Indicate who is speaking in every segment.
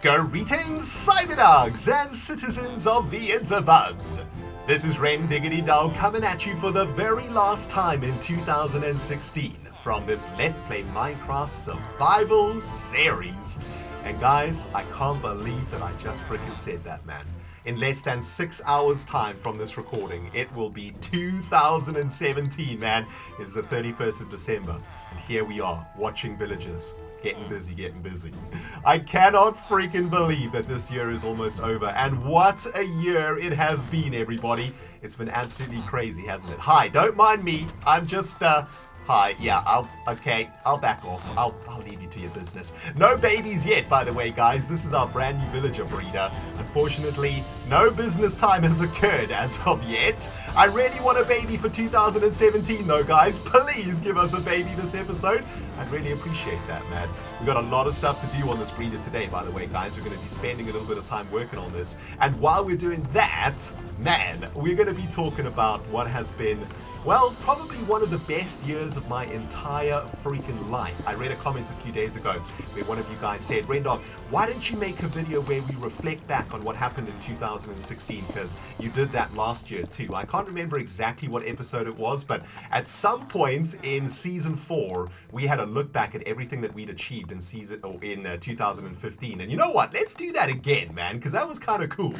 Speaker 1: Greetings, cyberdogs and citizens of the interwebs. This is RENDOG'S coming at you for the very last time in 2016 from this Let's Play Minecraft survival series. And guys, I can't believe that I just freaking said that, man. In less than 6 hours time from this recording, it will be 2017, man. It's the 31st of December, and here we are, watching villagers. Getting busy. I cannot freaking believe that this year is almost over. And what a year it has been, everybody. It's been absolutely crazy, hasn't it? Hi, don't mind me. I'm just, hi, yeah, I'll back off. I'll leave you to your business. No babies yet, by the way, guys. This is our brand new villager breeder. Unfortunately, no business time has occurred as of yet. I really want a baby for 2017, though, guys. Please give us a baby this episode. I'd really appreciate that, man. We've got a lot of stuff to do on this breeder today, by the way, guys. We're going to be spending a little bit of time working on this. And while we're doing that, man, we're going to be talking about what has been, well, probably one of the best years of my entire freaking life. I read a comment a few days ago where one of you guys said, Rendog, why don't you make a video where we reflect back on what happened in 2016? Because you did that last year too. I can't remember exactly what episode it was, but at some point in season 4, we had a look back at everything that we'd achieved in 2015. And you know what? Let's do that again, man, because that was kind of cool.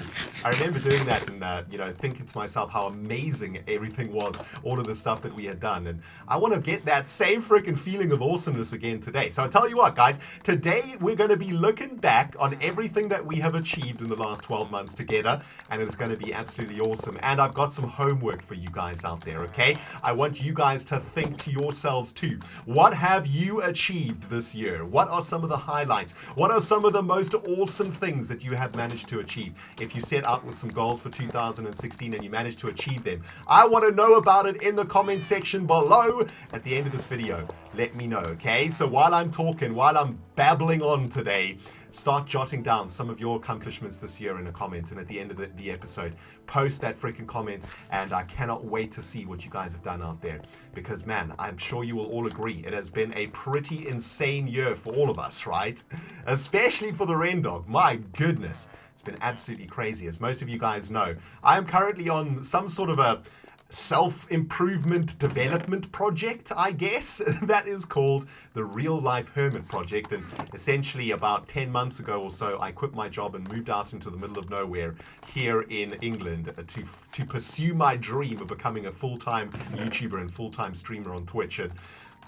Speaker 1: I remember doing that and thinking to myself how amazing everything was. All of the stuff that we had done, and I want to get that same freaking feeling of awesomeness again today. So I tell you what, guys, today we're going to be looking back on everything that we have achieved in the last 12 months together, and it's going to be absolutely awesome. And I've got some homework for you guys out there, okay? I want you guys to think to yourselves too. What have you achieved this year? What are some of the highlights? What are some of the most awesome things that you have managed to achieve? If you set out with some goals for 2016 and you managed to achieve them, I want to know about it in the comment section below at the end of this video. Let me know, okay? So while I'm talking, while I'm babbling on today, start jotting down some of your accomplishments this year in a comment, and at the end of the episode, post that freaking comment, and I cannot wait to see what you guys have done out there, because man, I'm sure you will all agree it has been a pretty insane year for all of us, right? Especially for the Rendog. My goodness, it's been absolutely crazy. As most of you guys know, I am currently on some sort of a self-improvement development project, I guess, that is called the Real Life Hermit project. And essentially about 10 months ago or so, I quit my job and moved out into the middle of nowhere here in England to pursue my dream of becoming a full-time YouTuber and full-time streamer on Twitch. And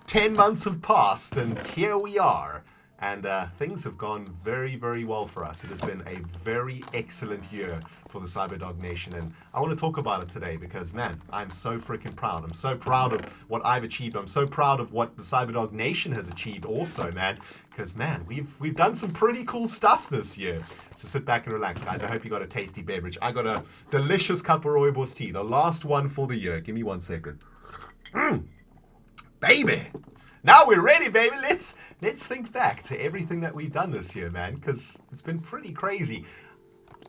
Speaker 1: 10 months have passed, and here we are. And things have gone very, very well for us. It has been a very excellent year for the CYBERDOG Nation. And I want to talk about it today because, man, I'm so freaking proud. I'm so proud of what I've achieved. I'm so proud of what the CYBERDOG Nation has achieved also, man. Because, man, we've done some pretty cool stuff this year. So sit back and relax, guys. I hope you got a tasty beverage. I got a delicious cup of rooibos tea, the last one for the year. Give me 1 second. Baby! Now we're ready, baby. Let's think back to everything that we've done this year, man, because it's been pretty crazy.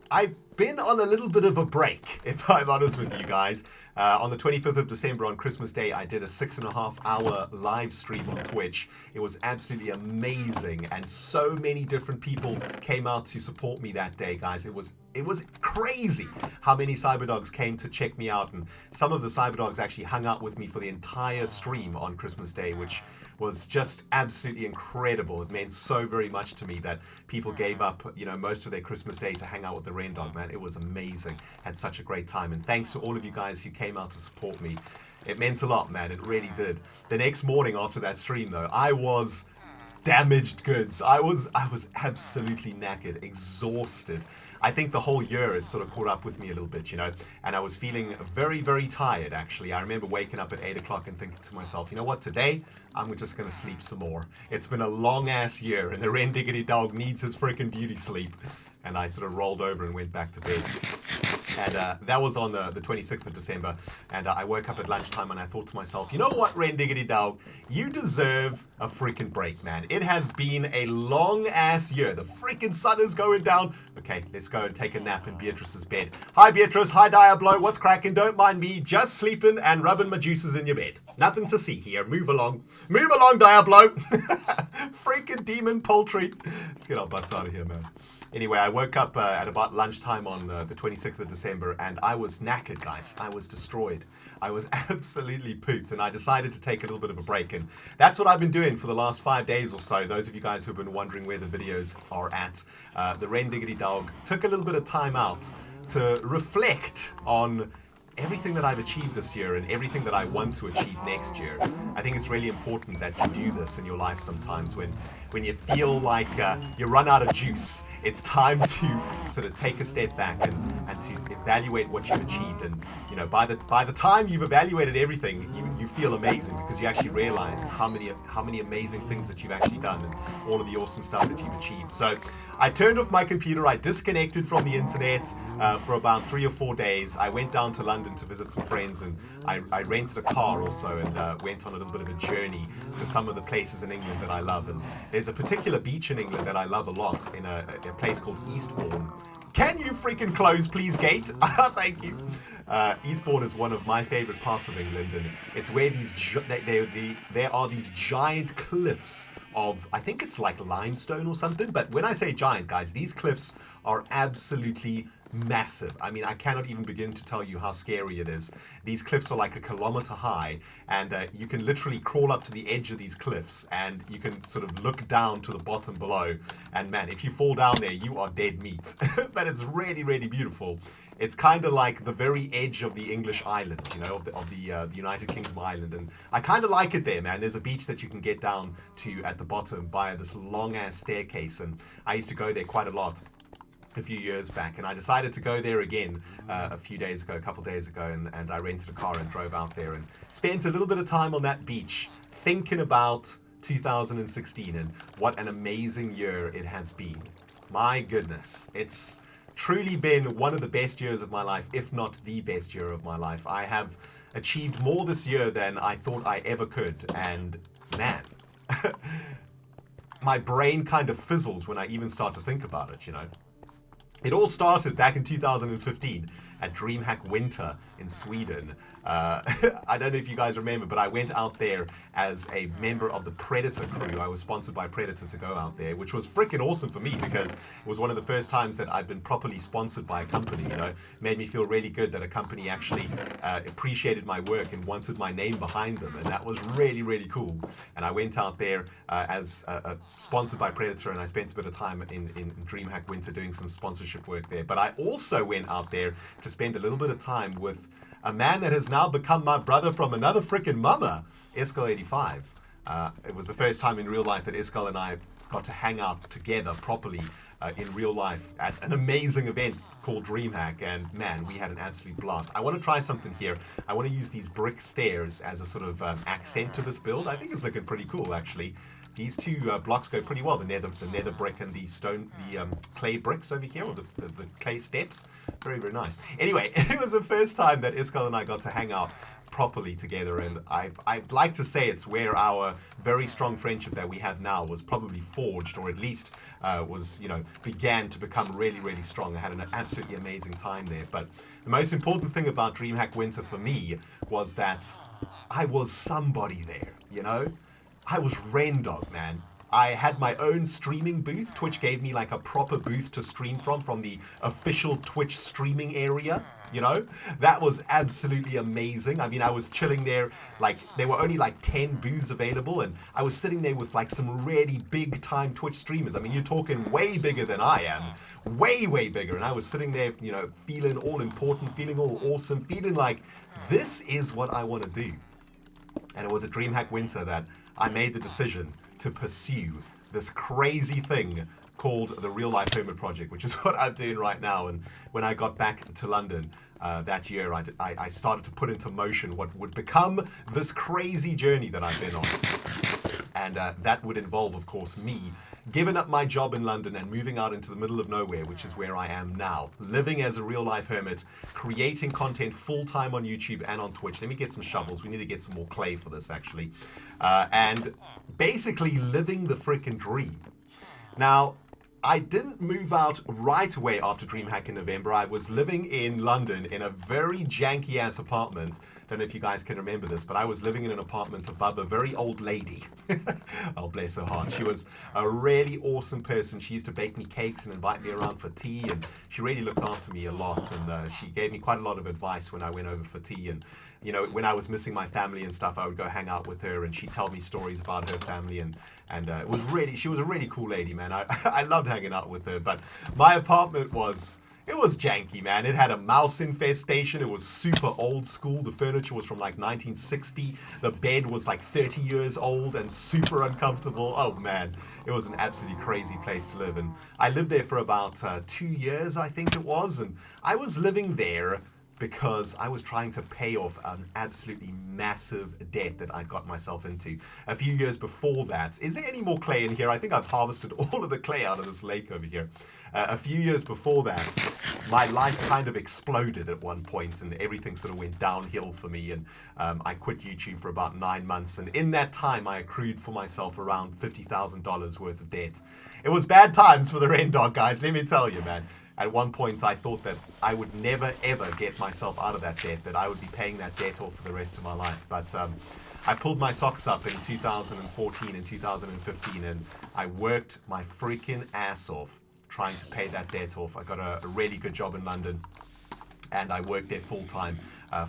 Speaker 1: I've been on a little bit of a break, if I'm honest with you guys. On the 25th of December, on Christmas Day, I did a 6.5-hour live stream on Twitch. It was absolutely amazing, and so many different people came out to support me that day, guys. It was crazy how many CYBERDOGs came to check me out, and some of the CYBERDOGs actually hung out with me for the entire stream on Christmas Day, which was just absolutely incredible. It meant so very much to me that people gave up, most of their Christmas Day to hang out with the Rendog, man. It was amazing. Had such a great time, and thanks to all of you guys who came out to support me. It meant a lot, man. It really did. The next morning after that stream, though, I was damaged goods. I was absolutely knackered, exhausted. I think the whole year it sort of caught up with me a little bit, and I was feeling very, very tired, actually. I remember waking up at 8 o'clock and thinking to myself, you know what, today I'm just going to sleep some more. It's been a long-ass year, and the RENDOG'S needs his freaking beauty sleep. And I sort of rolled over and went back to bed. And that was on the 26th of December. And I woke up at lunchtime and I thought to myself, you know what, Rendiggity, you deserve a freaking break, man. It has been a long-ass year. The freaking sun is going down. Okay, let's go and take a nap in Beatrice's bed. Hi, Beatrice. Hi, Diablo. What's cracking? Don't mind me. Just sleeping and rubbing my juices in your bed. Nothing to see here. Move along. Move along, Diablo. Freaking demon poultry. Let's get our butts out of here, man. Anyway, I woke up at about lunchtime on the 26th of December, and I was knackered, guys. I was destroyed. I was absolutely pooped, and I decided to take a little bit of a break. And that's what I've been doing for the last 5 days or so. Those of you guys who have been wondering where the videos are at, the Rendiggity Dog took a little bit of time out to reflect on everything that I've achieved this year and everything that I want to achieve next year. I think it's really important that you do this in your life sometimes when you feel like you run out of juice. It's time to sort of take a step back and to evaluate what you've achieved. And you know, by the time you've evaluated everything, you feel amazing because you actually realize how many amazing things that you've actually done and all of the awesome stuff that you've achieved. So I turned off my computer, I disconnected from the internet for about 3 or 4 days. I went down to London to visit some friends, and I rented a car also and went on a little bit of a journey to some of the places in England that I love. And there's a particular beach in England that I love a lot in a place called Eastbourne. Can you freaking close, please, gate? Thank you. Eastbourne is one of my favorite parts of England, and it's where there are these giant cliffs of, I think it's like limestone or something, but when I say giant, guys, these cliffs are absolutely massive. I mean, I cannot even begin to tell you how scary it is. These cliffs are like 1 kilometer high, and you can literally crawl up to the edge of these cliffs, and you can sort of look down to the bottom below, and man, if you fall down there, you are dead meat. But it's really, really beautiful. It's kind of like the very edge of the English island, you know, of the United Kingdom island, and I kind of like it there, man. There's a beach that you can get down to at the bottom via this long-ass staircase, and I used to go there quite a lot a few years back, and I decided to go there again a couple days ago, and I rented a car and drove out there and spent a little bit of time on that beach thinking about 2016 and what an amazing year it has been. My goodness, it's truly been one of the best years of my life, if not the best year of my life. I have achieved more this year than I thought I ever could, and man, my brain kind of fizzles when I even start to think about it, you know. It all started back in 2015 at DreamHack Winter in Sweden. I don't know if you guys remember, but I went out there as a member of the Predator crew. I was sponsored by Predator to go out there, which was freaking awesome for me because it was one of the first times that I've been properly sponsored by a company. You know, made me feel really good that a company actually appreciated my work and wanted my name behind them, and that was really, really cool. And I went out there as sponsored by Predator, and I spent a bit of time in DreamHack Winter doing some sponsorship work there. But I also went out there to spend a little bit of time with a man that has now become my brother from another freaking mama, Escal85. It was the first time in real life that Escal and I got to hang out together properly in real life at an amazing event called DreamHack, and man, we had an absolute blast. I want to try something here. I want to use these brick stairs as a sort of accent to this build. I think it's looking pretty cool, actually. These two blocks go pretty well, the nether brick and the clay bricks over here, or the clay steps. Very, very nice. Anyway, it was the first time that Iscal and I got to hang out properly together, and I'd like to say it's where our very strong friendship that we have now was probably forged, or at least began to become really, really strong. I had an absolutely amazing time there. But the most important thing about DreamHack Winter for me was that I was somebody there, you know? I was RENDOG, man. I had my own streaming booth. Twitch gave me like a proper booth to stream from the official Twitch streaming area, you know? That was absolutely amazing. I mean, I was chilling there, like, there were only like 10 booths available, and I was sitting there with like some really big time Twitch streamers. I mean, you're talking way bigger than I am. Way, way bigger. And I was sitting there, you know, feeling all important, feeling all awesome, feeling like this is what I want to do. And it was at DreamHack Winter that I made the decision to pursue this crazy thing called the Real Life Hermit Project, which is what I'm doing right now. And when I got back to London that year, I started to put into motion what would become this crazy journey that I've been on. And that would involve, of course, me giving up my job in London and moving out into the middle of nowhere, which is where I am now, living as a real-life hermit, creating content full-time on YouTube and on Twitch. Let me get some shovels. We need to get some more clay for this, actually. And basically living the freaking dream. Now, I didn't move out right away after DreamHack in November. I was living in London in a very janky-ass apartment. Don't know if you guys can remember this, but I was living in an apartment above a very old lady. Oh, bless her heart. She was a really awesome person. She used to bake me cakes and invite me around for tea, and she really looked after me a lot, and she gave me quite a lot of advice when I went over for tea. And you know, when I was missing my family and stuff, I would go hang out with her, and she'd tell me stories about her family, and she was a really cool lady, man. I loved hanging out with her, but my apartment was janky, man. It had a mouse infestation. It was super old school. The furniture was from like 1960. The bed was like 30 years old and super uncomfortable. Oh man, it was an absolutely crazy place to live. And I lived there for about 2 years, I think it was. And I was living there because I was trying to pay off an absolutely massive debt that I'd got myself into. A few years before that, is there any more clay in here? I think I've harvested all of the clay out of this lake over here. A few years before that, my life kind of exploded at one point, and everything sort of went downhill for me, and I quit YouTube for about 9 months, and in that time I accrued for myself around $50,000 worth of debt. It was bad times for the RENDOG guys, let me tell you, man. At one point, I thought that I would never, ever get myself out of that debt, that I would be paying that debt off for the rest of my life. But I pulled my socks up in 2014 and 2015, and I worked my freaking ass off trying to pay that debt off. I got a really good job in London, and I worked there full-time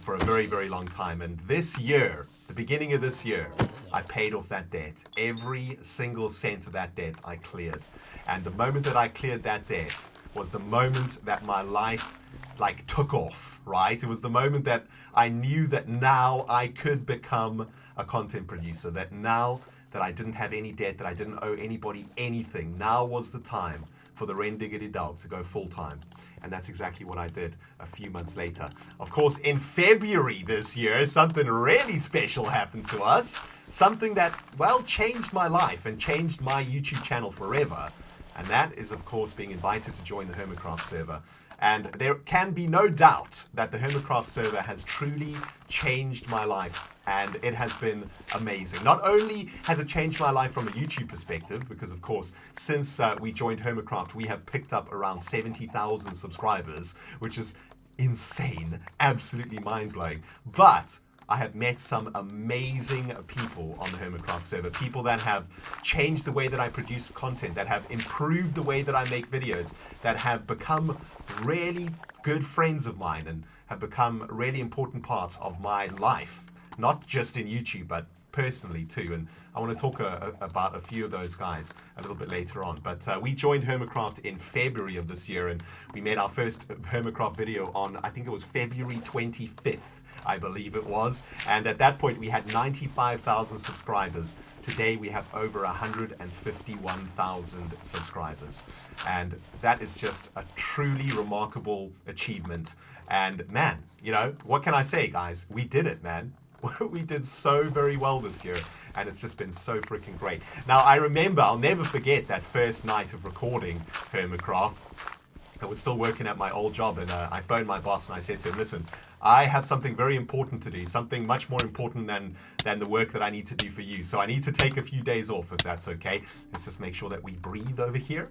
Speaker 1: for a very, very long time. And this year, the beginning of this year, I paid off that debt. Every single cent of that debt I cleared. And the moment that I cleared that debt was the moment that my life like took off, right? It was the moment that I knew that now I could become a content producer, that now that I didn't have any debt, that I didn't owe anybody anything, now was the time for the RENDOG'S to go full-time. And that's exactly what I did a few months later. Of course, in February this year, something really special happened to us. Something that, well, changed my life and changed my YouTube channel forever. And that is, of course, being invited to join the Hermitcraft server. And there can be no doubt that the Hermitcraft server has truly changed my life, and it has been amazing. Not only has it changed my life from a YouTube perspective, because of course, since we joined Hermitcraft, we have picked up around 70,000 subscribers, which is insane, absolutely mind-blowing. But I have met some amazing people on the Hermitcraft server, people that have changed the way that I produce content, that have improved the way that I make videos, that have become really good friends of mine and have become a really important part of my life, not just in YouTube, but personally too. And I want to talk about a few of those guys a little bit later on. But we joined Hermitcraft in February of this year, and we made our first Hermitcraft video on, I think it was February 25th. I believe it was. And at that point, we had 95,000 subscribers. Today, we have over 151,000 subscribers. And that is just a truly remarkable achievement. And man, you know, what can I say, guys? We did it, man. We did so very well this year, and it's just been so freaking great. Now, I remember, I'll never forget that first night of recording Hermitcraft. I was still working at my old job, and I phoned my boss and I said to him, listen, I have something very important to do, something much more important than the work that I need to do for you. So I need to take a few days off, if that's okay. Let's just make sure that we breathe over here.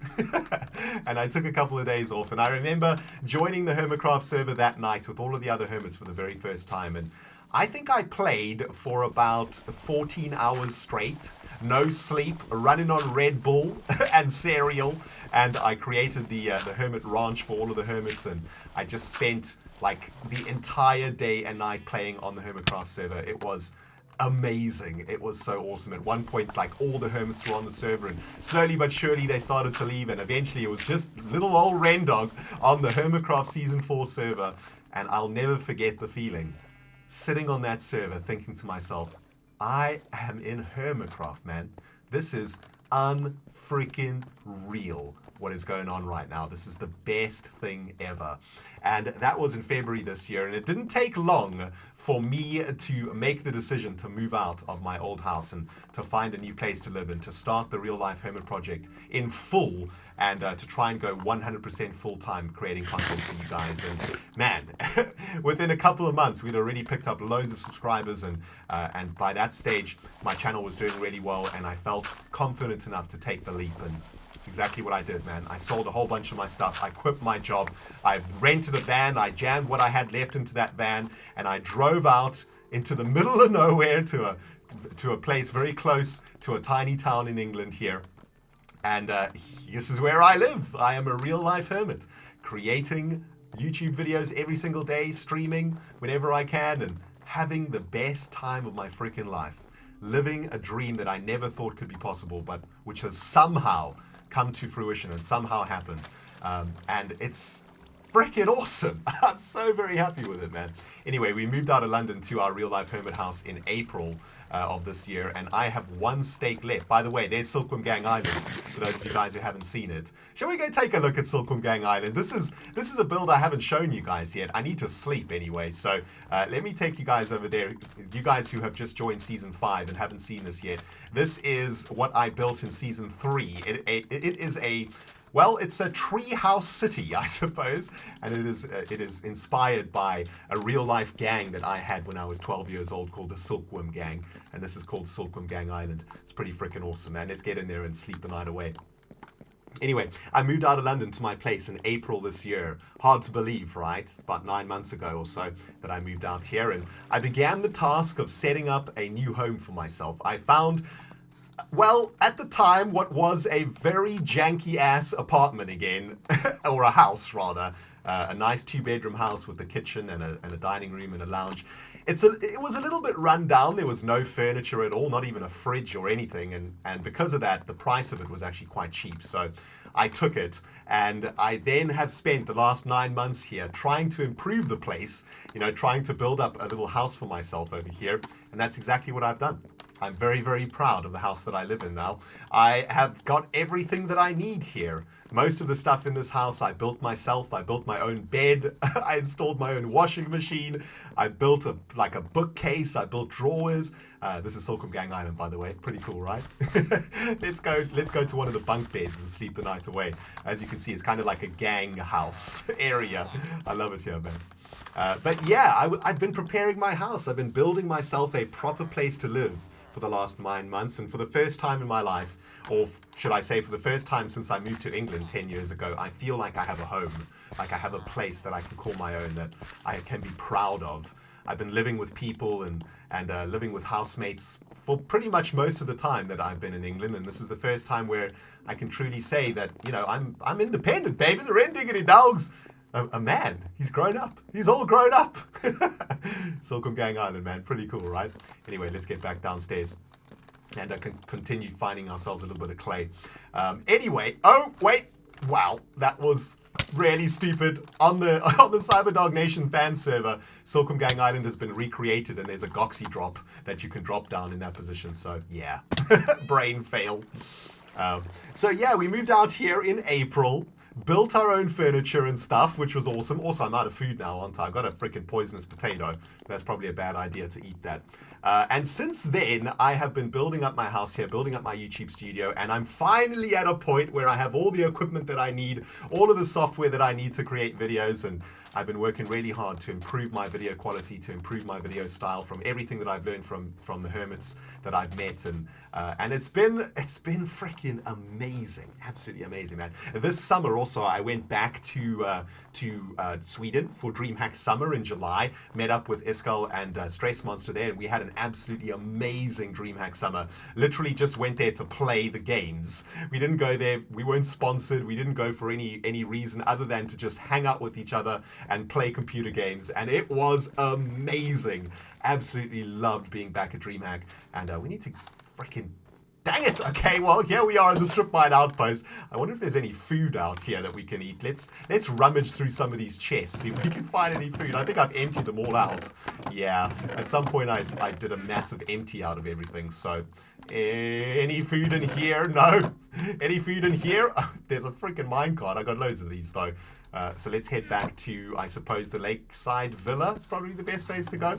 Speaker 1: And I took a couple of days off, and I remember joining the Hermitcraft server that night with all of the other hermits for the very first time. And I think I played for about 14 hours straight, no sleep, running on Red Bull and cereal, and I created the Hermit Ranch for all of the hermits, and I just spent like the entire day and night playing on the Hermitcraft server. It was amazing. It was so awesome. At one point, like, all the hermits were on the server, and slowly but surely they started to leave, and eventually it was just little old RENDOG on the Hermitcraft Season 4 server, and I'll never forget the feeling sitting on that server thinking to myself, I am in Hermitcraft, man. This is unfreaking real. what is going on right now. This is the best thing ever. And that was in February this year, and it didn't take long for me to make the decision to move out of my old house and to find a new place to live in, to start the Real Life Hermit project in full, and to try and go 100% full-time creating content for you guys. And man, within a couple of months, we'd already picked up loads of subscribers, and by that stage, my channel was doing really well, and I felt confident enough to take the leap. And it's exactly what I did, man. I sold a whole bunch of my stuff. I quit my job. I rented a van. I jammed what I had left into that van, and I drove out into the middle of nowhere to a place very close to a tiny town in England here. And this is where I live. I am a real life hermit, creating YouTube videos every single day, streaming whenever I can, and having the best time of my freaking life. Living a dream that I never thought could be possible, but which has somehow come to fruition and somehow happened. And it's freaking awesome. I'm so very happy with it, man. Anyway, we moved out of London to our real life hermit house in April of this year, and I have one stake left. By the way, there's Silkworm Gang Island, for those of you guys who haven't seen it. Shall we go take a look at Silkworm Gang Island? This is a build I haven't shown you guys yet. I need to sleep anyway, so let me take you guys over there. You guys who have just joined Season 5 and haven't seen this yet. This is what I built in Season 3. It is a... Well, it's a treehouse city, I suppose, and it is inspired by a real-life gang that I had when I was 12 years old called the Silkworm Gang, and this is called Silkworm Gang Island. It's pretty freaking awesome, man. Let's get in there and sleep the night away. Anyway, I moved out of London to my place in April this year. Hard to believe, right? About 9 months ago or so that I moved out here, and I began the task of setting up a new home for myself. I found... Well, at the time, what was a very janky-ass apartment again, or a house, rather. A nice 2-bedroom house with a kitchen and a dining room and a lounge. It was a little bit run down. There was no furniture at all, not even a fridge or anything. And because of that, the price of it was actually quite cheap. So I took it, and I then have spent the last 9 months here trying to improve the place, you know, trying to build up a little house for myself over here. And that's exactly what I've done. I'm very, very proud of the house that I live in now. I have got everything that I need here. Most of the stuff in this house I built myself. I built my own bed. I installed my own washing machine. I built a bookcase. I built drawers. This is Silkworm Gang Island, by the way. Pretty cool, right? Let's go to one of the bunk beds and sleep the night away. As you can see, it's kind of like a gang house area. I love it here, man. But yeah, I've been preparing my house. I've been building myself a proper place to live for the last 9 months, and for the first time in my life, or should I say for the first time since I moved to England 10 years ago, I feel like I have a home, like I have a place that I can call my own, that I can be proud of. I've been living with people and living with housemates for pretty much most of the time that I've been in England, and this is the first time where I can truly say that, you know, I'm independent, baby. The RENDOG'S a man. He's grown up. He's all grown up. Silkworm Gang Island, man. Pretty cool, right? Anyway, let's get back downstairs and continue finding ourselves a little bit of clay. Anyway, oh, wait. Wow, that was really stupid. On the CYBERDOG Nation fan server, Silkworm Gang Island has been recreated, and there's a Goxy drop that you can drop down in that position. So, yeah, brain fail. So, yeah, we moved out here in April. Built our own furniture and stuff, which was awesome. Also, I'm out of food now, aren't I? I've got a freaking poisonous potato. That's probably a bad idea to eat that. And since then, I have been building up my house here, building up my YouTube studio, and I'm finally at a point where I have all the equipment that I need, all of the software that I need to create videos, and I've been working really hard to improve my video quality, to improve my video style from everything that I've learned from the hermits that I've met, and it's been freaking amazing, absolutely amazing, man. This summer also, I went back to Sweden for DreamHack Summer in July, met up with Iskal and Stress Monster there, and we had an absolutely amazing DreamHack Summer. Literally just went there to play the games. We didn't go there, we weren't sponsored, we didn't go for any reason other than to just hang out with each other and play computer games, and it was amazing. Absolutely loved being back at DreamHack, and we need to freaking Dang it. Okay, well, here we are in the strip mine outpost. I wonder if there's any food out here that we can eat. Let's rummage through some of these chests, see if we can find any food. I think I've emptied them all out. Yeah, at some point I did a massive empty out of everything. So, any food in here? No. Any food in here? Oh, there's a freaking minecart. I got loads of these, though. So let's head back to, I suppose, the lakeside villa. It's probably the best place to go.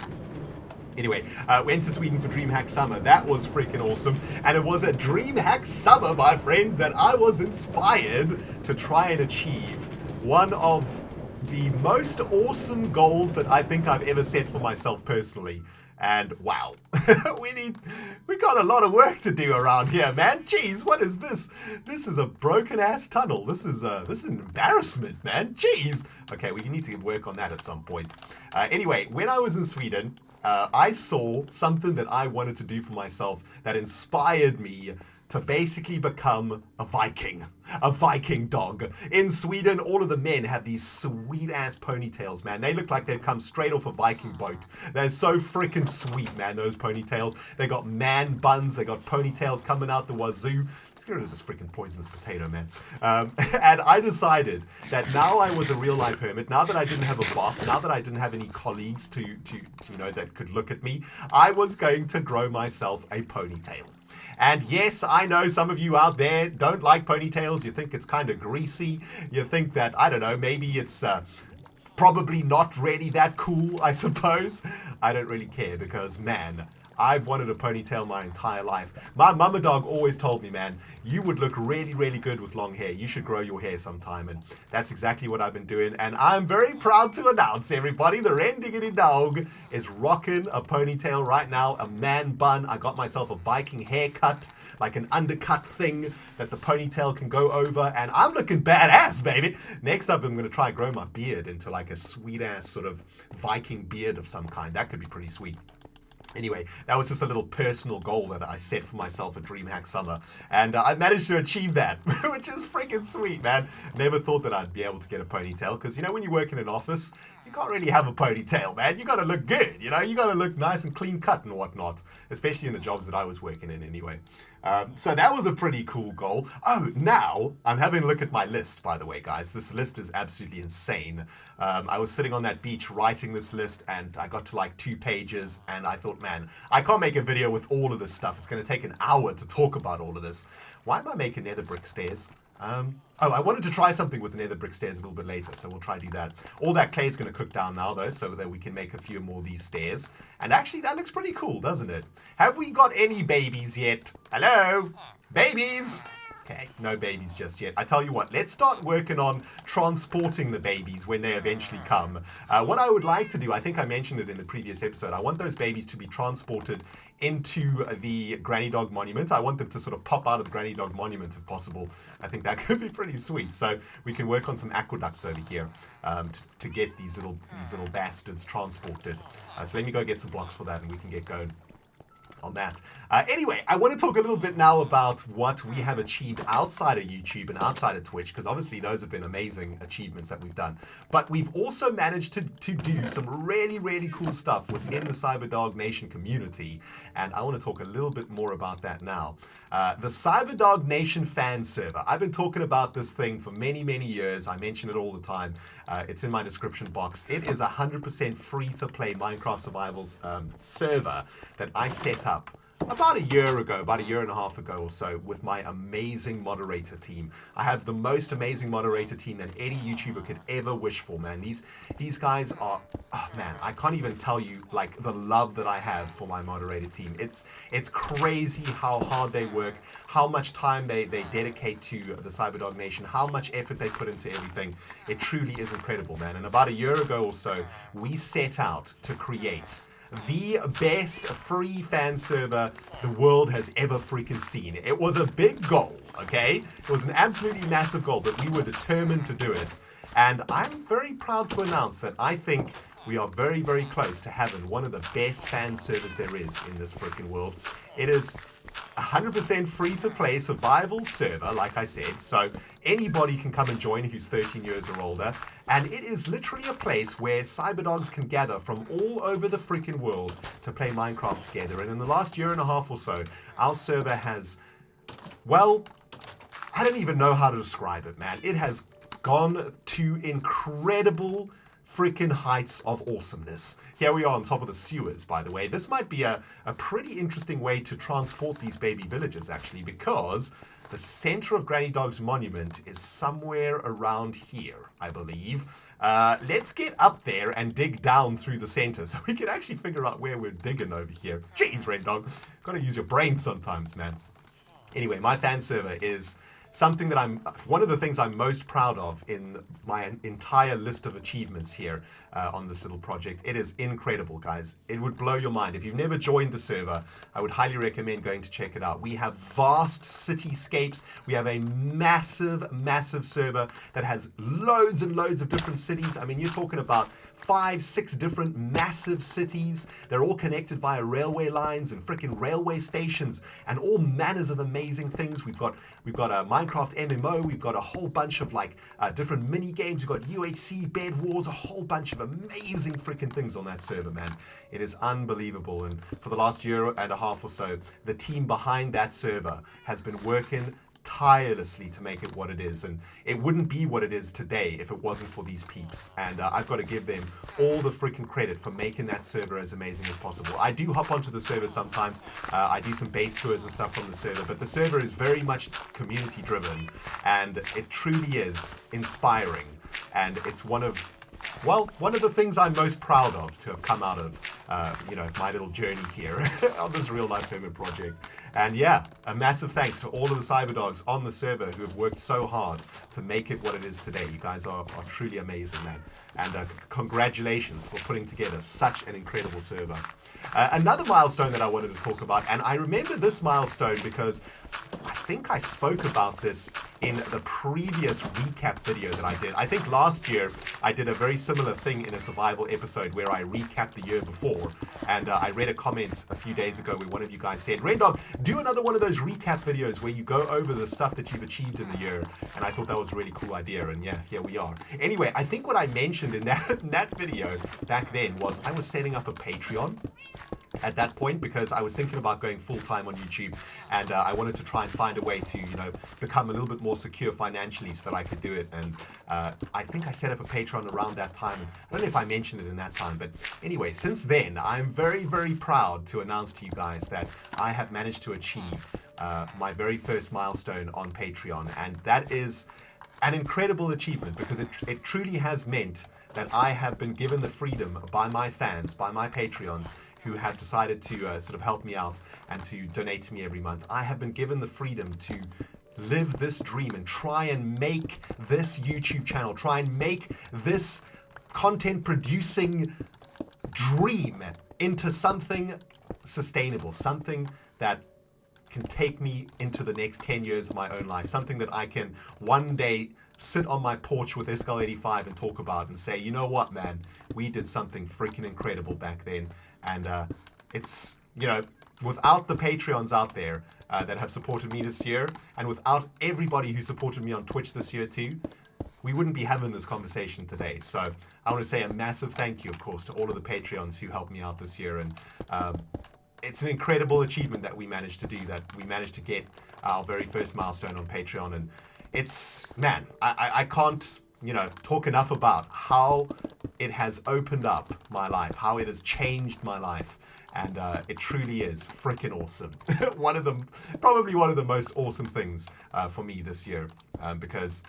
Speaker 1: Anyway, went to Sweden for DreamHack Summer. That was freaking awesome. And it was a DreamHack Summer, my friends, that I was inspired to try and achieve one of the most awesome goals that I think I've ever set for myself personally. And wow, we got a lot of work to do around here, man. Jeez, what is this? This is a broken ass tunnel. This is an embarrassment, man. Jeez. Okay, we need to work on that at some point. Anyway, when I was in Sweden, I saw something that I wanted to do for myself that inspired me to basically become a Viking dog. In Sweden, all of the men have these sweet-ass ponytails, man. They look like they've come straight off a Viking boat. They're so freaking sweet, man, those ponytails. They got man buns. They got ponytails coming out the wazoo. Let's get rid of this freaking poisonous potato, man. And I decided that now I was a real-life hermit, now that I didn't have a boss, now that I didn't have any colleagues to you know, that could look at me, I was going to grow myself a ponytail. And yes, I know some of you out there don't like ponytails. You think it's kind of greasy. You think that, I don't know, maybe it's probably not really that cool, I suppose. I don't really care because, man, I've wanted a ponytail my entire life. My mama dog always told me, man, you would look really, really good with long hair. You should grow your hair sometime. And that's exactly what I've been doing. And I'm very proud to announce, everybody, the RENDOG'S is rocking a ponytail right now, a man bun. I got myself a Viking haircut, like an undercut thing that the ponytail can go over. And I'm looking badass, baby. Next up, I'm going to try and grow my beard into like a sweet-ass sort of Viking beard of some kind. That could be pretty sweet. Anyway, that was just a little personal goal that I set for myself at DreamHack Summer. And I managed to achieve that, which is freaking sweet, man. Never thought that I'd be able to get a ponytail. Because, you know, when you work in an office, you can't really have a ponytail, man. You got to look good, you know. You got to look nice and clean cut and whatnot. Especially in the jobs that I was working in anyway. So that was a pretty cool goal. Oh, now I'm having a look at my list, by the way, guys. This list is absolutely insane. I was sitting on that beach writing this list, and I got to like 2 pages, and I thought, man, I can't make a video with all of this stuff. It's going to take an hour to talk about all of this. Why am I making nether brick stairs? Oh, I wanted to try something with the nether brick stairs a little bit later, so we'll try to do that. All that clay is going to cook down now, though, so that we can make a few more of these stairs. And actually, that looks pretty cool, doesn't it? Have we got any babies yet? Hello? Babies? Okay, no babies just yet. I tell you what, let's start working on transporting the babies when they eventually come. What I would like to do, I think I mentioned it in the previous episode, I want those babies to be transported into the Granny Dog Monument. I want them to sort of pop out of the Granny Dog Monument if possible. I think that could be pretty sweet. So we can work on some aqueducts over here to get these little bastards transported. So let me go get some blocks for that and we can get going on that. Anyway, I want to talk a little bit now about what we have achieved outside of YouTube and outside of Twitch, because obviously those have been amazing achievements that we've done. But we've also managed to do some really, really cool stuff within the CYBERDOG Nation community, and I want to talk a little bit more about that now. The CYBERDOG Nation fan server. I've been talking about this thing for many, many years. I mention it all the time. It's in my description box. It is a 100% free-to-play Minecraft Survivals server that I set up about a year ago, about a year and a half ago or so, with my amazing moderator team. I have the most amazing moderator team that any YouTuber could ever wish for, man. These guys are, oh man, I can't even tell you like the love that I have for my moderator team. It's crazy how hard they work, how much time they dedicate to the CYBERDOG Nation, how much effort they put into everything. It truly is incredible, man. And about a year ago or so, we set out to create the best free fan server the world has ever freaking seen. It was a big goal, okay? It was an absolutely massive goal, but we were determined to do it. And I'm very proud to announce that I think we are very, very close to having one of the best fan servers there is in this freaking world. It is 100% free-to-play survival server, like I said, so anybody can come and join who's 13 years or older, and it is literally a place where CYBERDOGs can gather from all over the freaking world to play Minecraft together. And in the last year and a half or so, our server has well, I don't even know how to describe it, man. It has gone to incredible freaking heights of awesomeness. Here we are on top of the sewers, by the way. This might be a pretty interesting way to transport these baby villagers, actually, because the center of Granny Dog's monument is somewhere around here, I believe. Let's get up there and dig down through the center so we can actually figure out where we're digging over here. Jeez, Rendog. Gotta use your brain sometimes, man. Anyway, my fan server is something that one of the things I'm most proud of in my entire list of achievements here on this little project. It is incredible, guys. It would blow your mind. If you've never joined the server, I would highly recommend going to check it out. We have vast cityscapes. We have a massive, massive server that has loads and loads of different cities. I mean, you're talking about 5, 6 different massive cities. They're all connected via railway lines and freaking railway stations and all manners of amazing things. We've got a Minecraft MMO. We've got a whole bunch of like different mini games. We've got UHC, Bed Wars, a whole bunch of amazing freaking things on that server, man. It is unbelievable. And for the last year and a half or so, the team behind that server has been working tirelessly to make it what it is, and it wouldn't be what it is today if it wasn't for these peeps, and I've got to give them all the freaking credit for making that server as amazing as possible. I do hop onto the server sometimes. I do some base tours and stuff from the server, but the server is very much community driven, and it truly is inspiring, and it's one of the things I'm most proud of to have come out of, my little journey here on this real-life Hermit project. And yeah, a massive thanks to all of the CYBERDOGs on the server who have worked so hard to make it what it is today. You guys are truly amazing, man. And congratulations for putting together such an incredible server. Another milestone that I wanted to talk about, and I remember this milestone because I think I spoke about this in the previous recap video that I did. I think last year I did a very similar thing in a survival episode where I recapped the year before, and I read a comment a few days ago where one of you guys said, Rendog, do another one of those recap videos where you go over the stuff that you've achieved in the year. And I thought that was a really cool idea, and yeah, here we are. Anyway, I think what I mentioned in that video back then was I was setting up a Patreon at that point because I was thinking about going full-time on YouTube, and I wanted to try and find a way to, become a little bit more secure financially so that I could do it. And I think I set up a Patreon around that time. I don't know if I mentioned it in that time, but anyway, since then, I'm very, very proud to announce to you guys that I have managed to achieve my very first milestone on Patreon, and that is an incredible achievement because it truly has meant that I have been given the freedom by my fans, by my Patreons, who have decided to sort of help me out and to donate to me every month. I have been given the freedom to live this dream and try and make this YouTube channel, try and make this content producing dream into something sustainable, something that can take me into the next 10 years of my own life, something that I can one day sit on my porch with Escal85 and talk about and say, you know what, man, we did something freaking incredible back then. And it's, without the Patreons out there that have supported me this year, and without everybody who supported me on Twitch this year too, we wouldn't be having this conversation today. So I want to say a massive thank you, of course, to all of the Patreons who helped me out this year. And it's an incredible achievement that we managed to do, that we managed to get our very first milestone on Patreon. And it's, man, I can't, talk enough about how it has opened up my life, how it has changed my life. And it truly is freaking awesome. Probably one of the most awesome things for me this year, because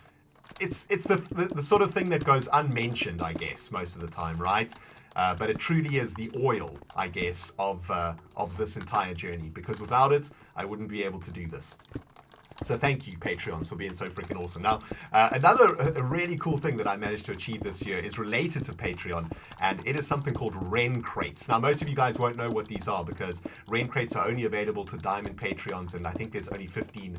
Speaker 1: it's the sort of thing that goes unmentioned, I guess, most of the time, right? But it truly is the oil, I guess, of this entire journey, because without it, I wouldn't be able to do this. So thank you, Patreons, for being so freaking awesome. Now, another really cool thing that I managed to achieve this year is related to Patreon, and it is something called Ren Crates. Now, most of you guys won't know what these are because Ren Crates are only available to Diamond Patreons, and I think there's only 15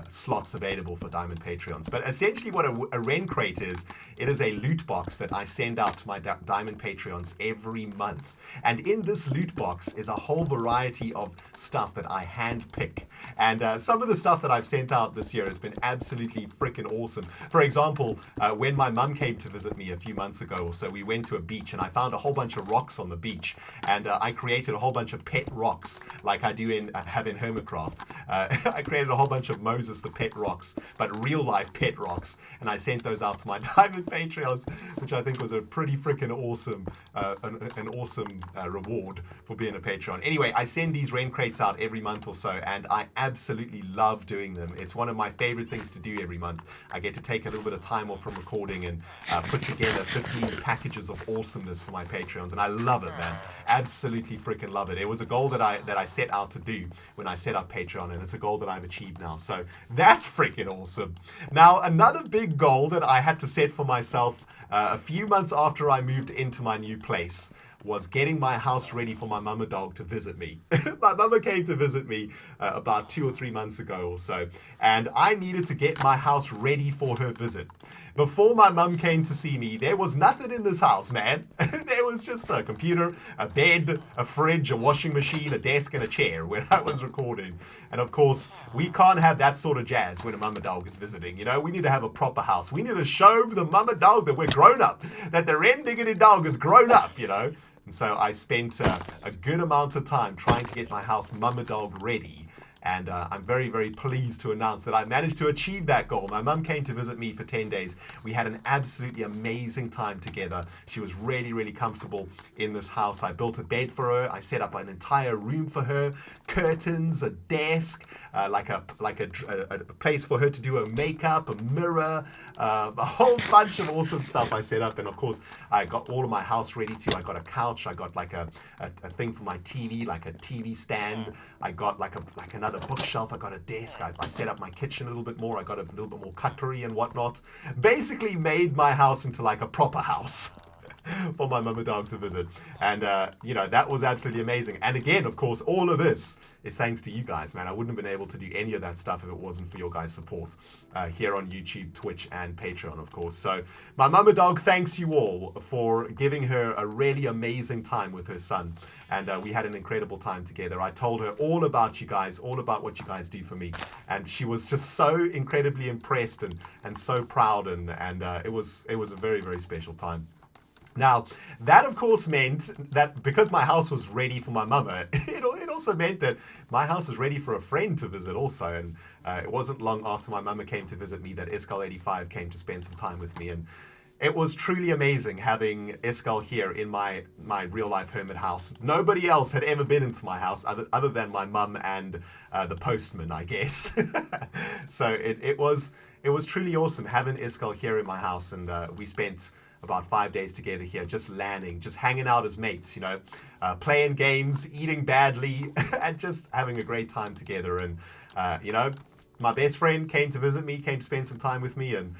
Speaker 1: slots available for Diamond Patreons. But essentially what a Ren Crate is, it is a loot box that I send out to my Diamond Patreons every month. And in this loot box is a whole variety of stuff that I hand pick And some of the stuff that I've sent out this year has been absolutely freaking awesome. For example, when my mum came to visit me a few months ago or so, we went to a beach and I found a whole bunch of rocks on the beach. And I created a whole bunch of pet rocks like I do have in Hermitcraft. I created a whole bunch of Moses the pet rocks, but real life pet rocks. And I sent those out to my diamond Patreons, which I think was a pretty freaking awesome, an awesome reward for being a Patreon. Anyway, I send these Rend crates out every month or so, and I absolutely love doing them. It's one of my favorite things to do every month. I get to take a little bit of time off from recording and put together 15 packages of awesomeness for my Patreons, and I love it, man. Absolutely freaking love it. It was a goal that I set out to do when I set up Patreon, and it's a goal that I've achieved now. So that's freaking awesome. Now, another big goal that I had to set for myself a few months after I moved into my new place was getting my house ready for my mama dog to visit me. My mama came to visit me about 2 or 3 months ago or so, and I needed to get my house ready for her visit. Before my mum came to see me, there was nothing in this house, man. There was just a computer, a bed, a fridge, a washing machine, a desk, and a chair when I was recording. And of course, we can't have that sort of jazz when a mama dog is visiting. You know, we need to have a proper house. We need to show the mama dog that we're grown up, that the Rendiggity dog is grown up, you know. And so I spent a good amount of time trying to get my house mama dog ready. And I'm very, very pleased to announce that I managed to achieve that goal. My mum came to visit me for 10 days. We had an absolutely amazing time together. She was really, really comfortable in this house. I built a bed for her. I set up an entire room for her, curtains, a desk, like a place for her to do her makeup, a mirror, a whole bunch of awesome stuff I set up. And of course, I got all of my house ready too. I got a couch. I got like a thing for my TV, like a TV stand. I got like another bookshelf. I got a desk. I set up my kitchen a little bit more. I got a little bit more cutlery and whatnot. Basically made my house into like a proper house for my mama dog to visit. And, you know, that was absolutely amazing. And again, of course, all of this is thanks to you guys, man. I wouldn't have been able to do any of that stuff if it wasn't for your guys' support here on YouTube, Twitch, and Patreon, of course. So my mama dog thanks you all for giving her a really amazing time with her son. And we had an incredible time together. I told her all about you guys, all about what you guys do for me. And she was just so incredibly impressed and so proud. And it was a very, very special time. Now, that of course meant that because my house was ready for my mama, it also meant that my house was ready for a friend to visit also. And it wasn't long after my mama came to visit me that Iskal85 came to spend some time with me. And it was truly amazing having Iskal here in my real life hermit house. Nobody else had ever been into my house other than my mum and the postman, I guess. So it was truly awesome having Iskal here in my house, and we spent about 5 days together here, just landing, just hanging out as mates, you know, playing games, eating badly, and just having a great time together. And, you know, my best friend came to visit me, came to spend some time with me, and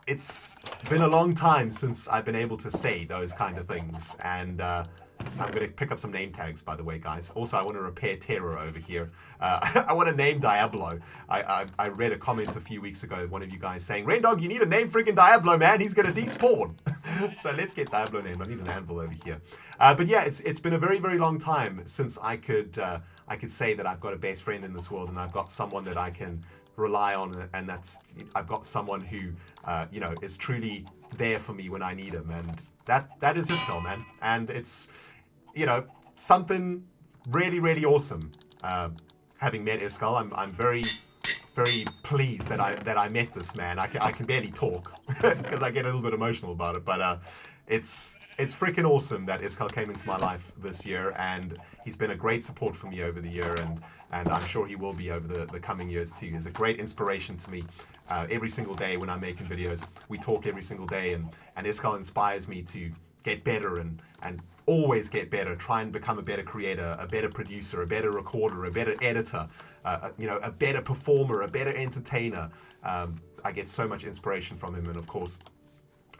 Speaker 1: it's been a long time since I've been able to say those kind of things. And I'm going to pick up some name tags, by the way, guys. Also, I want to repair Terror over here. I want to name Diablo. I read a comment a few weeks ago, one of you guys saying, Rendog, you need to name freaking Diablo, man. He's going to despawn. So let's get Diablo named. I need an anvil over here. But yeah, it's been a very, very long time since I could say that I've got a best friend in this world, and I've got someone that I can rely on, and I've got someone who, you know, is truly there for me when I need him. And that is Iskal, man. And it's, you know, something really, really awesome. Having met Iskal, I'm very, very pleased that I met this man. I can barely talk because I get a little bit emotional about it, but it's freaking awesome that Iskal came into my life this year, and he's been a great support for me over the year, and I'm sure he will be over the coming years too. He's a great inspiration to me. Every single day when I'm making videos, we talk every single day, and Iskal inspires me to get better and always get better, try and become a better creator, a better producer, a better recorder, a better editor, you know, a better performer, a better entertainer. I get so much inspiration from him, and of course,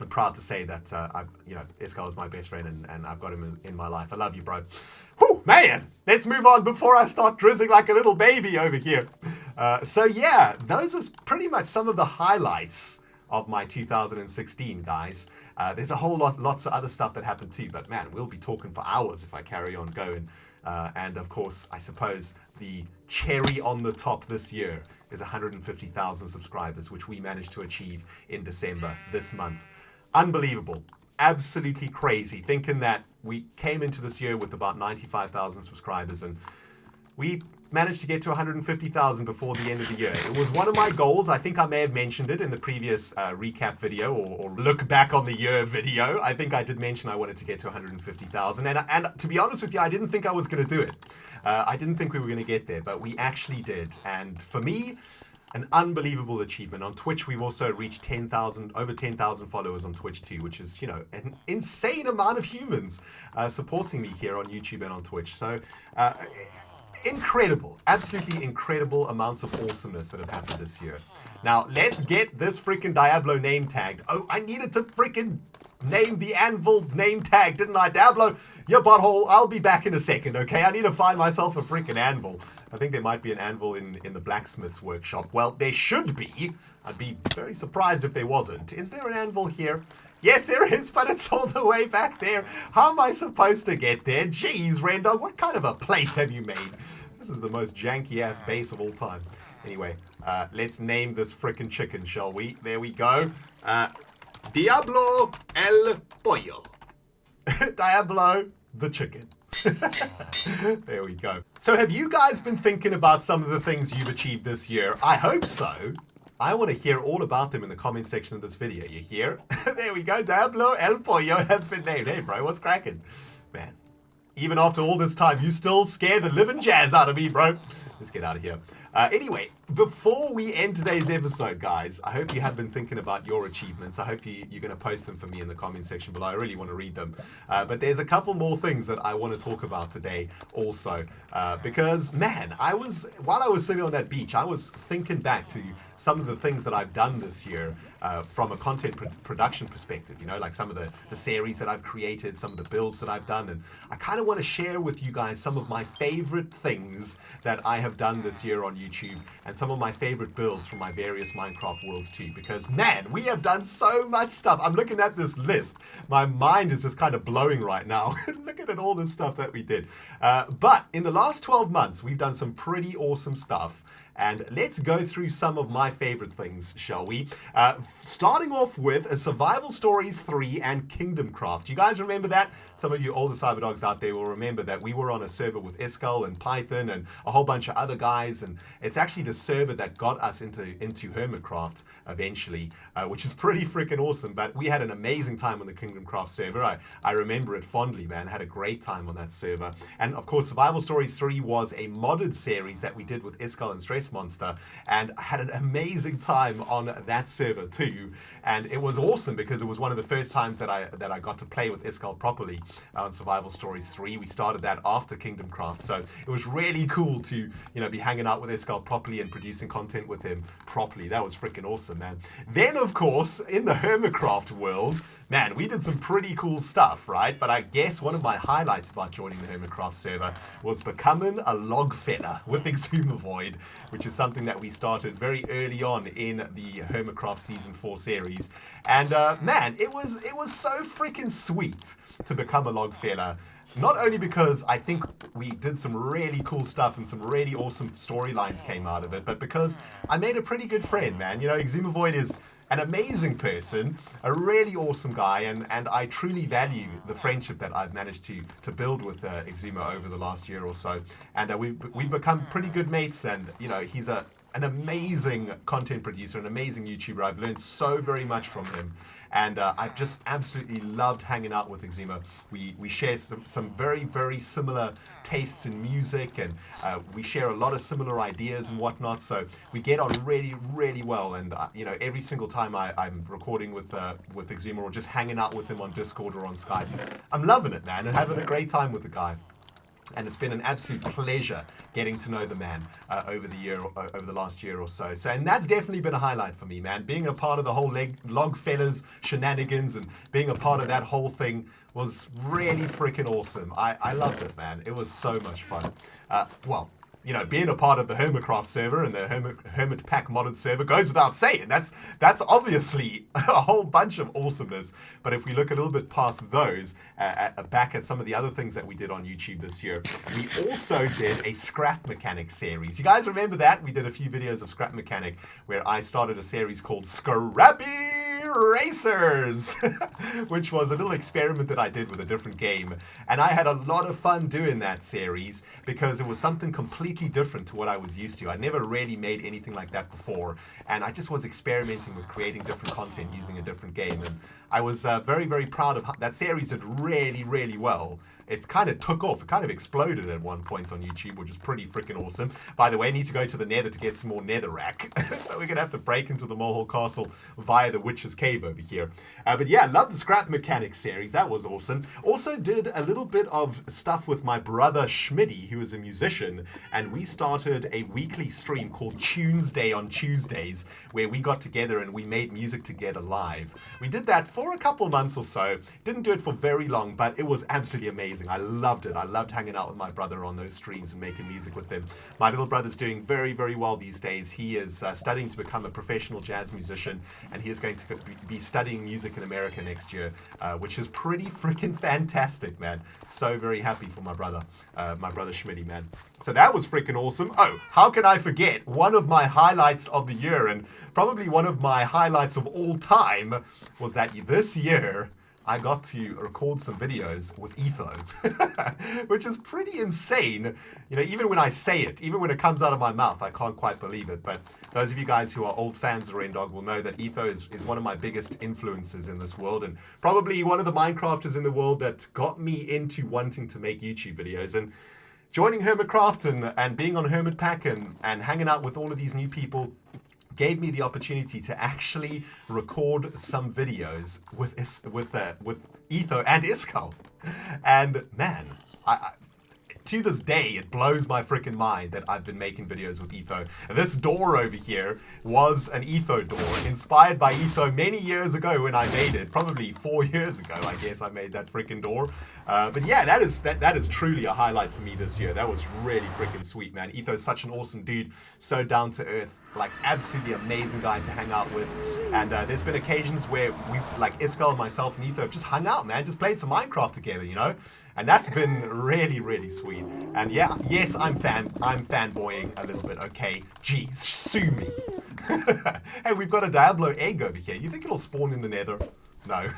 Speaker 1: I'm proud to say that you know, Iskal is my best friend, and I've got him in my life. I love you, bro. Whew, man, let's move on before I start drizzling like a little baby over here. So yeah, those was pretty much some of the highlights of my 2016, guys. There's a whole lots of other stuff that happened too, but man, we'll be talking for hours if I carry on going. And of course, I suppose the cherry on the top this year is 150,000 subscribers, which we managed to achieve in December this month. Unbelievable. Absolutely crazy. Thinking that we came into this year with about 95,000 subscribers and we managed to get to 150,000 before the end of the year. It was one of my goals. I think I may have mentioned it in the previous recap video or look back on the year video. I think I did mention I wanted to get to 150,000. And to be honest with you, I didn't think I was going to do it. I didn't think we were going to get there, but we actually did. And for me, an unbelievable achievement. On Twitch, we've also reached over 10,000 followers on Twitch too, which is, you know, an insane amount of humans supporting me here on YouTube and on Twitch. So, incredible, absolutely incredible amounts of awesomeness that have happened this year. Now, let's get this freaking Diablo name tagged. Oh, I needed to freaking name the anvil name tag, didn't I? Diablo, your butthole, I'll be back in a second, okay? I need to find myself a freaking anvil. I think there might be an anvil in the blacksmith's workshop. Well, there should be. I'd be very surprised if there wasn't. Is there an anvil here? Yes, there is, but it's all the way back there. How am I supposed to get there? Jeez, Rendog, what kind of a place have you made? This is the most janky-ass base of all time. Anyway, let's name this frickin' chicken, shall we? There we go. Diablo el Pollo. Diablo the chicken. There we go. So have you guys been thinking about some of the things you've achieved this year? I hope so. I want to hear all about them in the comment section of this video. You hear? There we go. Diablo el Pollo has been named. Hey, bro, what's cracking? Man, even after all this time, you still scare the living jazz out of me, bro. Let's get out of here. Anyway, before we end today's episode, guys, I hope you have been thinking about your achievements. I hope you're going to post them for me in the comment section below. I really want to read them. But there's a couple more things that I want to talk about today also. Because, man, while I was sitting on that beach, I was thinking back to some of the things that I've done this year from a content production perspective, you know, like some of the series that I've created, some of the builds that I've done. And I kind of want to share with you guys some of my favorite things that I have done this year on YouTube and some of my favorite builds from my various Minecraft worlds too, because man, we have done so much stuff. I'm looking at this list. My mind is just kind of blowing right now. Looking at all this stuff that we did. But in the last 12 months, we've done some pretty awesome stuff. And let's go through some of my favorite things, shall we? Starting off with a Survival Stories 3 and Kingdomcraft. You guys remember that? Some of you older CyberDogs out there will remember that we were on a server with Iskull and Python and a whole bunch of other guys. And it's actually the server that got us into Hermitcraft eventually, which is pretty freaking awesome. But we had an amazing time on the Kingdomcraft server. I remember it fondly, man. Had a great time on that server. And of course, Survival Stories 3 was a modded series that we did with Iskull and Stress Monster, and I had an amazing time on that server too. And it was awesome because it was one of the first times that I got to play with Iskull properly on Survival Stories 3. We started that after Kingdomcraft, so it was really cool to, you know, be hanging out with Iskull properly and producing content with him properly. That was freaking awesome, man. Then of course, in the Hermitcraft world, man, we did some pretty cool stuff, right? But I guess one of my highlights about joining the Hermitcraft server was becoming a log fella with Exumavoid, which is something that we started very early on in the Hermitcraft Season 4 series. And man, it was so freaking sweet to become a log fella. Not only because I think we did some really cool stuff and some really awesome storylines came out of it, but because I made a pretty good friend, man. You know, Exumavoid is an amazing person, a really awesome guy, and I truly value the friendship that I've managed to build with Exuma over the last year or so. And we've become pretty good mates, and you know, he's an amazing content producer, an amazing YouTuber. I've learned so very much from him. And I've just absolutely loved hanging out with Exuma. We share some very, very similar tastes in music, and we share a lot of similar ideas and whatnot. So we get on really, really well. And you know, every single time I'm recording with Exuma or just hanging out with him on Discord or on Skype, I'm loving it, man, and having a great time with the guy. And it's been an absolute pleasure getting to know the man over the last year or so. And that's definitely been a highlight for me, man. Being a part of the whole log fellas shenanigans and being a part of that whole thing was really freaking awesome. I loved it, man. It was so much fun. Well, you know, being a part of the Hermitcraft server and the Hermit Pack modded server goes without saying. That's obviously a whole bunch of awesomeness. But if we look a little bit past those, back at some of the other things that we did on YouTube this year, we also did a scrap mechanic series. You guys remember that? We did a few videos of scrap mechanic where I started a series called Scrappy Racers, which was a little experiment that I did with a different game. And I had a lot of fun doing that series because it was something completely different to what I was used to. I'd never really made anything like that before. And I just was experimenting with creating different content using a different game. And I was very, very proud of how that series did really, really well. It kind of took off. It kind of exploded at one point on YouTube, which is pretty freaking awesome. By the way, I need to go to the nether to get some more netherrack. So we're going to have to break into the Molehill Castle via the Witch's Cave over here. But yeah, love the Scrap Mechanics series. That was awesome. Also did a little bit of stuff with my brother Schmitty, who is a musician. And we started a weekly stream called Tunes Day on Tuesdays, where we got together and we made music together live. We did that for a couple months or so. Didn't do it for very long, but it was absolutely amazing. I loved it. I loved hanging out with my brother on those streams and making music with him. My little brother's doing very, very well these days. He is studying to become a professional jazz musician, and he is going to be studying music in America next year, which is pretty freaking fantastic, man. So very happy for my brother Schmitty, man. So that was freaking awesome. Oh, how can I forget one of my highlights of the year, and probably one of my highlights of all time, was that this year I got to record some videos with Etho, which is pretty insane. You know, even when I say it, even when it comes out of my mouth, I can't quite believe it. But those of you guys who are old fans of Rendog will know that Etho is one of my biggest influences in this world, and probably one of the Minecrafters in the world that got me into wanting to make YouTube videos. And joining Hermitcraft and being on Hermit Pack and hanging out with all of these new people gave me the opportunity to actually record some videos with Etho and Iskal. And man, to this day, it blows my freaking mind that I've been making videos with Etho. This door over here was an Etho door, inspired by Etho many years ago when I made it. Probably 4 years ago, I guess, I made that freaking door. But yeah, that is truly a highlight for me this year. That was really freaking sweet, man. Etho's such an awesome dude, so down to earth, like absolutely amazing guy to hang out with. And there's been occasions where we, like Iskal, myself, and Etho have just hung out, man, just played some Minecraft together, you know? And that's been really, really sweet. And yeah, yes, I'm fanboying a little bit, okay? Jeez, sue me. Hey, we've got a Diablo egg over here. You think it'll spawn in the nether? No.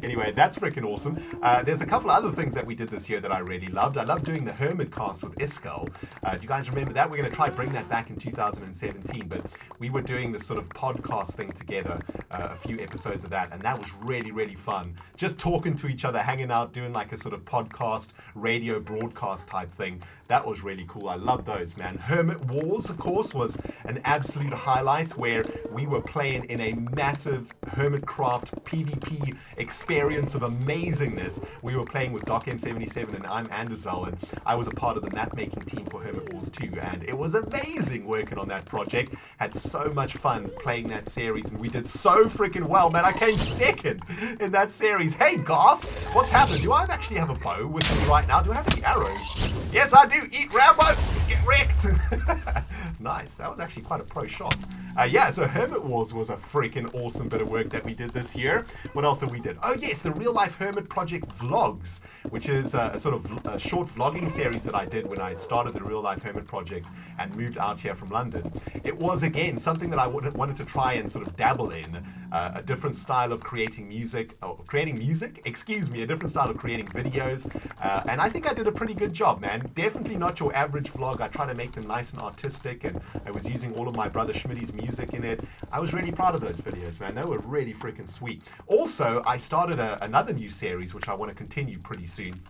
Speaker 1: Anyway, that's freaking awesome. There's a couple other things that we did this year that I really loved. I loved doing the Hermitcast with Iskal. Do you guys remember that? We're going to try bring that back in 2017, but we were doing this sort of podcast thing together, a few episodes of that, and that was really, really fun. Just talking to each other, hanging out, doing like a sort of podcast, radio broadcast type thing. That was really cool. I love those, man. Hermit Wars, of course, was an absolute highlight where we were playing in a massive Hermitcraft PvP experience of amazingness. We were playing with Doc M77 and I'm Anderzel, and I was a part of the map making team for Hermit Wars 2, and it was amazing working on that project. Had so much fun playing that series, and we did so freaking well, man. I came second in that series. Hey, Gast, what's happened? Do I actually have a bow with me right now? Do I have any arrows? Yes, I do. Eat Rambo. Get wrecked. Nice. That was actually quite a pro shot. Yeah, so Hermit Wars was a freaking awesome bit of work that we did this year. What else have we did? Oh yes, the Real Life Hermit Project Vlogs, which is a sort of a short vlogging series that I did when I started the Real Life Hermit Project and moved out here from London. It was, again, something that I wanted to try and sort of dabble in, a different style of creating music, a different style of creating videos, and I think I did a pretty good job, man. Definitely not your average vlog. I try to make them nice and artistic, and I was using all of my brother Schmitty's music in it. I was really proud of those videos, man. They were really freaking sweet. Also, I started another new series, which I want to continue pretty soon,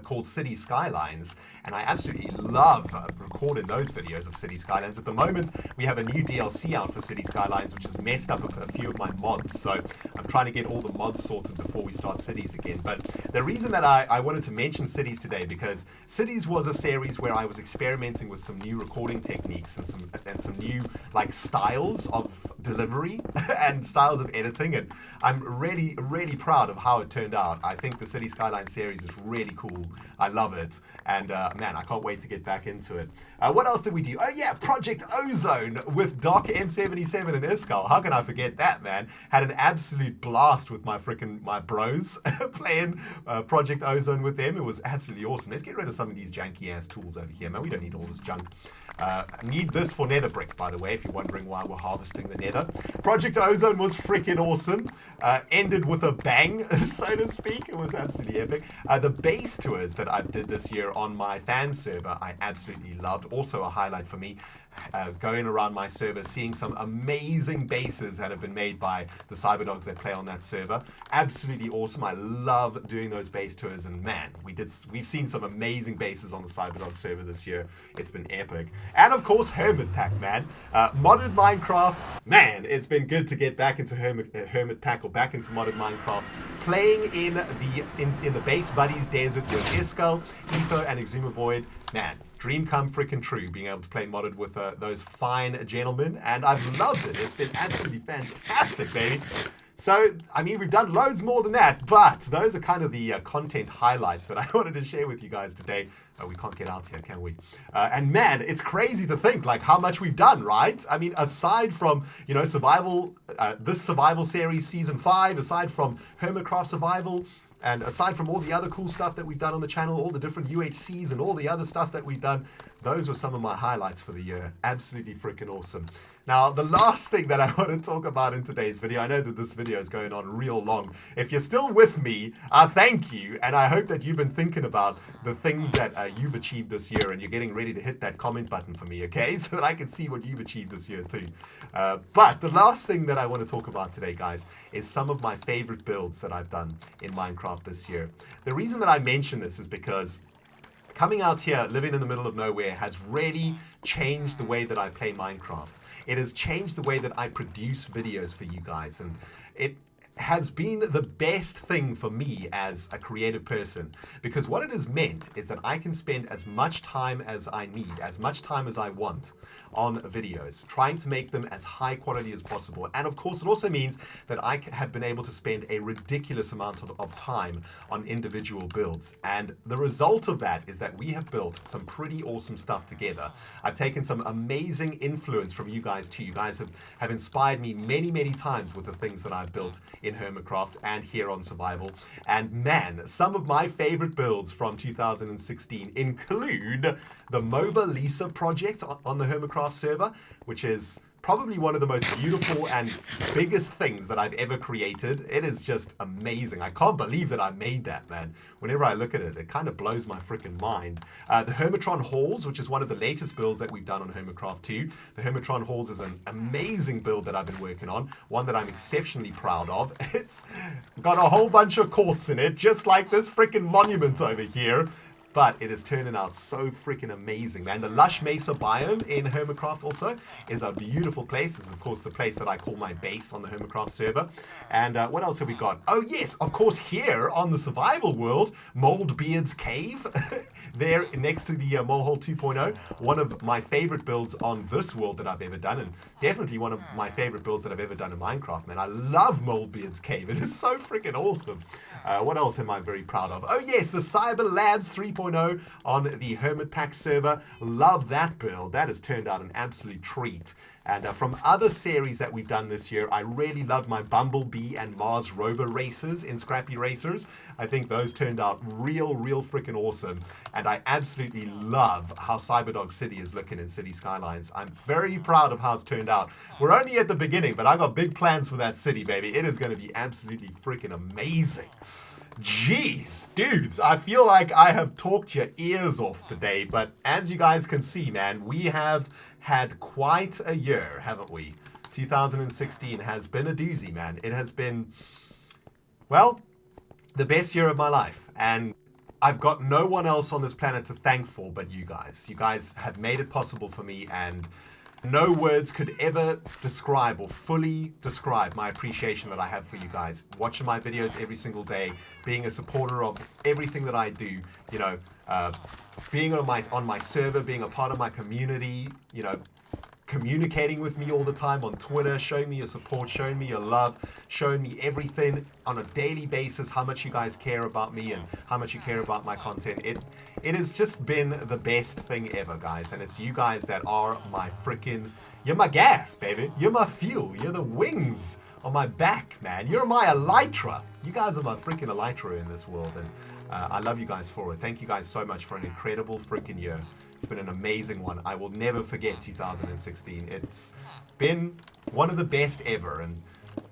Speaker 1: called City Skylines, and I absolutely love recording those videos of City Skylines. At the moment, we have a new DLC out for City Skylines, which has messed up a few of my mods, so I'm trying to get all the mods sorted before we start Cities again. But the reason that I wanted to mention Cities today, because Cities was a series where I was experimenting with some new recording techniques and some new like styles of delivery and styles of editing, and I'm really, really proud of how it turned out. I think the City Skylines series is really really cool. I love it. And man, I can't wait to get back into it. What else did we do? Oh yeah, Project Ozone with Doc M77 and Iskal. How can I forget that, man? Had an absolute blast with my bros playing Project Ozone with them. It was absolutely awesome. Let's get rid of some of these janky ass tools over here, man. We don't need all this junk. Need this for nether brick, by the way, if you're wondering why we're harvesting the nether. Project Ozone was freaking awesome. Ended with a bang, so to speak. It was absolutely epic. The base tours that I did this year on my fan server, I absolutely loved. Also a highlight for me. Going around my server, seeing some amazing bases that have been made by the CYBERDOGs that play on that server. Absolutely awesome. I love doing those base tours, and man, we've seen some amazing bases on the CYBERDOG server this year. It's been epic. And of course, Hermit Pack, man. Modded Minecraft, man, it's been good to get back into Hermit Pack or back into modded Minecraft. Playing in the base buddies desert with Iskal, Etho, and Exuma Void. Man, dream come freaking true, being able to play modded with those fine gentlemen, and I've loved it. It's been absolutely fantastic, baby. So, I mean, we've done loads more than that, but those are kind of the content highlights that I wanted to share with you guys today. We can't get out here, can we? And man, it's crazy to think like how much we've done, right? I mean, aside from, you know, survival, this survival series season 5, aside from Hermitcraft survival, and aside from all the other cool stuff that we've done on the channel, all the different UHCs and all the other stuff that we've done, those were some of my highlights for the year. Absolutely freaking awesome. Now, the last thing that I want to talk about in today's video, I know that this video is going on real long. If you're still with me, thank you. And I hope that you've been thinking about the things that you've achieved this year, and you're getting ready to hit that comment button for me, okay? So that I can see what you've achieved this year too. But the last thing that I want to talk about today, guys, is some of my favorite builds that I've done in Minecraft this year. The reason that I mention this is because coming out here, living in the middle of nowhere, has really changed the way that I play Minecraft. It has changed the way that I produce videos for you guys, and it has been the best thing for me as a creative person, because what it has meant is that I can spend as much time as I need, as much time as I want on videos, trying to make them as high quality as possible. And of course, it also means that I have been able to spend a ridiculous amount of time on individual builds. And the result of that is that we have built some pretty awesome stuff together. I've taken some amazing influence from you guys too. You guys have inspired me many, many times with the things that I've built in Hermitcraft and here on Survival. And man, some of my favorite builds from 2016 include the MOBA Lisa project on the Hermitcraft server, which is probably one of the most beautiful and biggest things that I've ever created. It is just amazing. I can't believe that I made that, man. Whenever I look at it, it kind of blows my freaking mind. The Hermitron Halls, which is one of the latest builds that we've done on Hermitcraft 2. The Hermitron Halls is an amazing build that I've been working on, one that I'm exceptionally proud of. It's got a whole bunch of quartz in it, just like this freaking monument over here. But it is turning out so freaking amazing, man. The Lush Mesa biome in Hermitcraft also is a beautiful place. It's, of course, the place that I call my base on the Hermitcraft server. And what else have we got? Oh, yes, of course, here on the survival world, Moldbeard's Cave. There next to the Molehole 2.0. One of my favorite builds on this world that I've ever done. And definitely one of my favorite builds that I've ever done in Minecraft, man. I love Moldbeard's Cave. It is so freaking awesome. What else am I very proud of? Oh, yes, the Cyber Labs 3.0 on the Hermit Pack server. Love that build. That has turned out an absolute treat. And from other series that we've done this year, I really loved my Bumblebee and Mars Rover races in Scrappy Racers. I think those turned out real freaking awesome. And I absolutely love how CyberDog City is looking in City Skylines. I'm very proud of how it's turned out. We're only at the beginning, but I got big plans for that city, baby. It is going to be absolutely freaking amazing. Jeez, dudes, I feel like I have talked your ears off today, but as you guys can see, man, we have had quite a year, haven't we? 2016 has been a doozy, man. It has been, well, the best year of my life, and I've got no one else on this planet to thank for but you guys. You guys have made it possible for me, and no words could ever describe or fully describe my appreciation that I have for you guys. Watching my videos every single day, being a supporter of everything that I do, you know, being on my server, being a part of my community, you know, communicating with me all the time on Twitter, showing me your support, showing me your love, showing me everything on a daily basis, how much you guys care about me and how much you care about my content. It has just been the best thing ever, guys. And it's you guys that are my freaking, you're my gas, baby. You're my fuel. You're the wings on my back, man. You're my elytra. You guys are my freaking elytra in this world. And I love you guys for it. Thank you guys so much for an incredible freaking year. It's been an amazing one. I will never forget 2016. It's been one of the best ever. And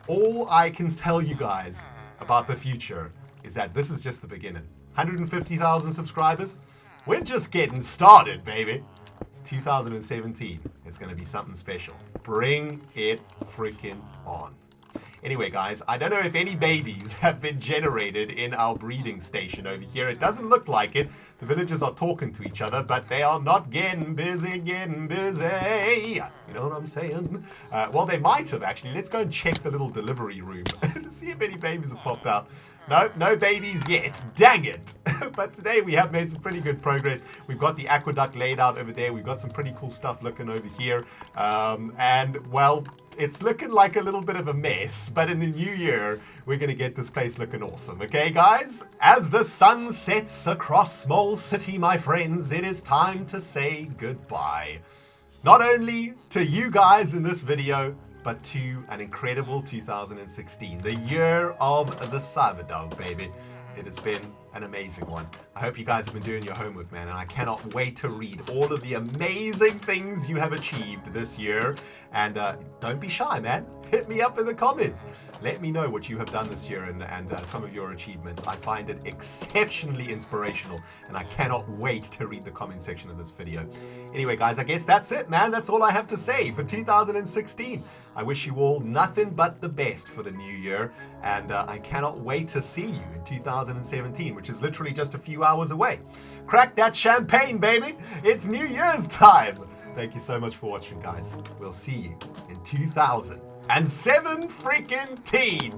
Speaker 1: all I can tell you guys about the future is that this is just the beginning. 150,000 subscribers. We're just getting started, baby. It's 2017. It's going to be something special. Bring it freaking on. Anyway, guys, I don't know if any babies have been generated in our breeding station over here. It doesn't look like it. The villagers are talking to each other, but they are not getting busy, getting busy. You know what I'm saying? Well, they might have, actually. Let's go and check the little delivery room to see if any babies have popped out. No, no babies yet. Dang it. But today we have made some pretty good progress. We've got the aqueduct laid out over there. We've got some pretty cool stuff looking over here. And, well, it's looking like a little bit of a mess, but in the new year, we're going to get this place looking awesome. Okay, guys? As the sun sets across Small City, my friends, it is time to say goodbye. Not only to you guys in this video, but to an incredible 2016, the year of the CYBERDOG, baby. It has been an amazing one. I hope you guys have been doing your homework, man, and I cannot wait to read all of the amazing things you have achieved this year. And don't be shy, man. Hit me up in the comments. Let me know what you have done this year and some of your achievements. I find it exceptionally inspirational, and I cannot wait to read the comment section of this video. Anyway, guys, I guess that's it, man. That's all I have to say for 2016. I wish you all nothing but the best for the new year, and I cannot wait to see you in 2017, which is literally just a few hours away. Crack that champagne, baby. It's New Year's time. Thank you so much for watching, guys. We'll see you in 2017 freaking teen.